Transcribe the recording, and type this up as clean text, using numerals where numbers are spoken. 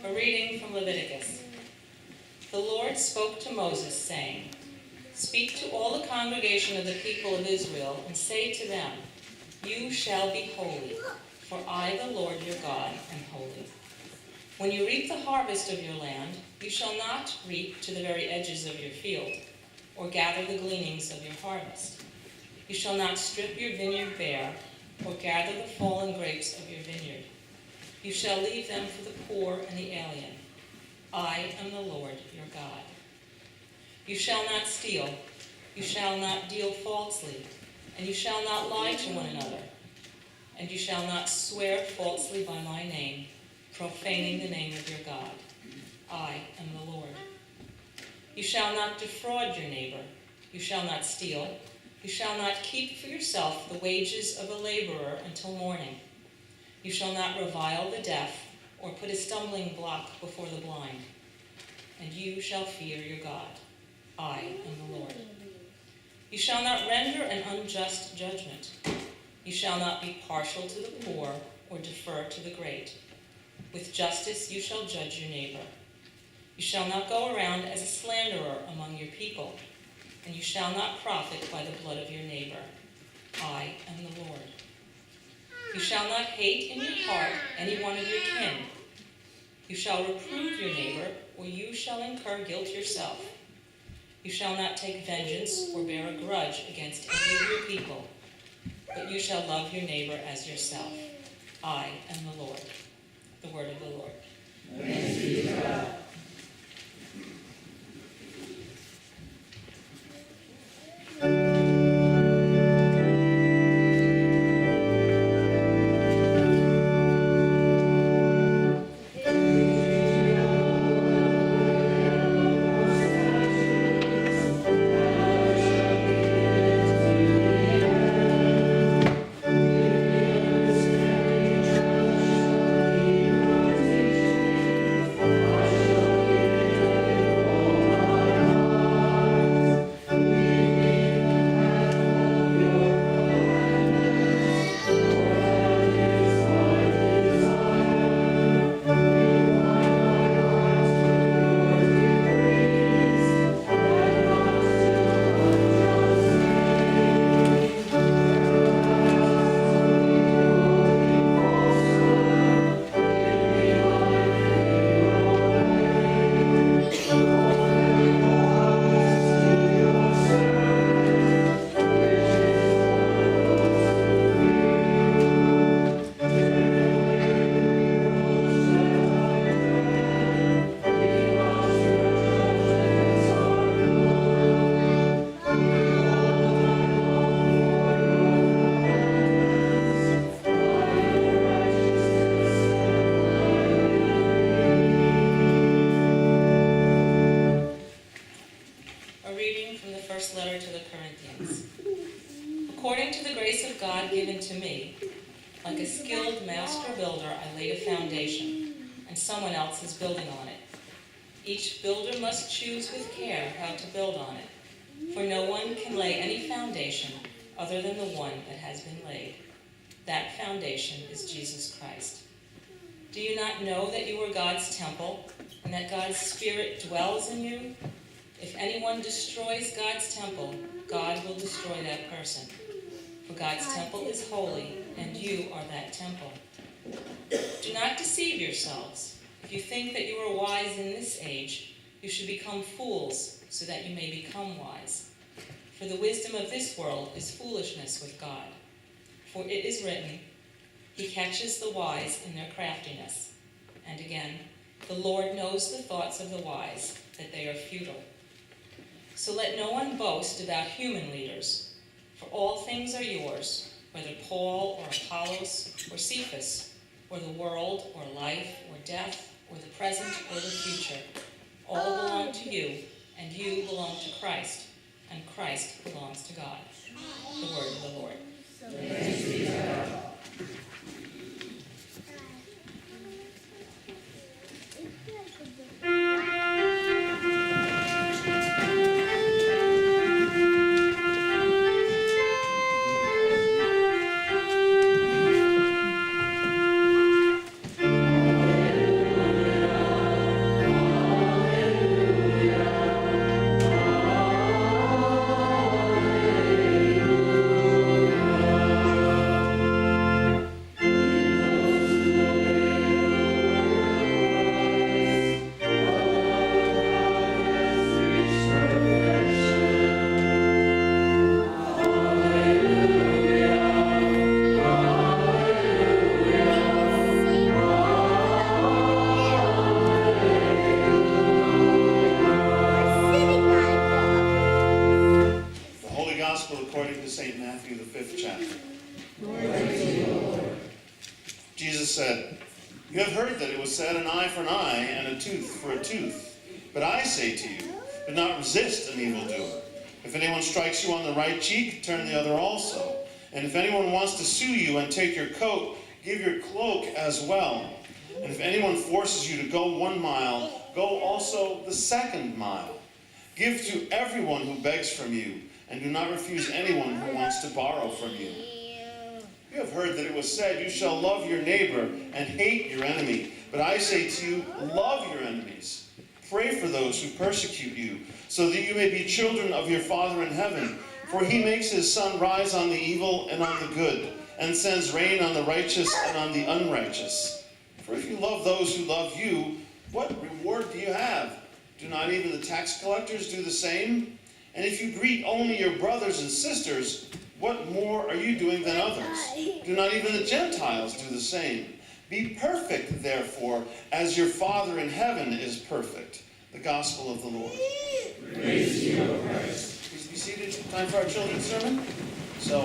A reading from Leviticus. The Lord spoke to Moses, saying, "Speak to all the congregation of the people of Israel, and say to them, You shall be holy, for I, the Lord your God, am holy. When you reap the harvest of your land, you shall not reap to the very edges of your field, or gather the gleanings of your harvest. You shall not strip your vineyard bare, or gather the fallen grapes of your vineyard. You shall leave them for the poor and the alien. I am the Lord your God. You shall not steal. You shall not deal falsely, and you shall not lie to one another. And you shall not swear falsely by my name, profaning the name of your God. I am the Lord. You shall not defraud your neighbor. You shall not steal. You shall not keep for yourself the wages of a laborer until morning. You shall not revile the deaf or put a stumbling block before the blind. And you shall fear your God. I am the Lord. You shall not render an unjust judgment. You shall not be partial to the poor or defer to the great. With justice you shall judge your neighbor. You shall not go around as a slanderer among your people, and you shall not profit by the blood of your neighbor. I am the Lord. You shall not hate in your heart any one of your kin. You shall reprove your neighbor, or you shall incur guilt yourself. You shall not take vengeance or bear a grudge against any of your people, but you shall love your neighbor as yourself. I am the Lord. The word of the Lord. Thanks be to God. Letter to the Corinthians. According to the grace of God given to me, like a skilled master builder, I laid a foundation, and someone else is building on it. Each builder must choose with care how to build on it, for no one can lay any foundation other than the one that has been laid. That foundation is Jesus Christ. Do you not know that you are God's temple, and that God's Spirit dwells in you? If anyone destroys God's temple, God will destroy that person. For God's temple is holy, and you are that temple. Do not deceive yourselves. If you think that you are wise in this age, you should become fools, so that you may become wise. For the wisdom of this world is foolishness with God. For it is written, He catches the wise in their craftiness. And again, the Lord knows the thoughts of the wise, that they are futile. So let no one boast about human leaders, for all things are yours, whether Paul or Apollos or Cephas, or the world or life or death or the present or the future. All belong to you, and you belong to Christ, and Christ belongs to God. The word of the Lord. Thanks be to God. Alleluia. You have heard that it was said, an eye for an eye and a tooth for a tooth. But I say to you, do not resist an evildoer. If anyone strikes you on the right cheek, turn the other also. And if anyone wants to sue you and take your coat, give your cloak as well. And if anyone forces you to go 1 mile, go also the 2nd mile. Give to everyone who begs from you, and do not refuse anyone who wants to borrow from you. You have heard that it was said, you shall love your neighbor and hate your enemy. But I say to you, love your enemies. Pray for those who persecute you, so that you may be children of your Father in heaven. For he makes his sun rise on the evil and on the good, and sends rain on the righteous and on the unrighteous. For if you love those who love you, what reward do you have? Do not even the tax collectors do the same? And if you greet only your brothers and sisters, what more are you doing than others? Do not even the Gentiles do the same? Be perfect, therefore, as your Father in heaven is perfect. The Gospel of the Lord. Praise to you, O Christ. Please be seated. Time for our children's sermon.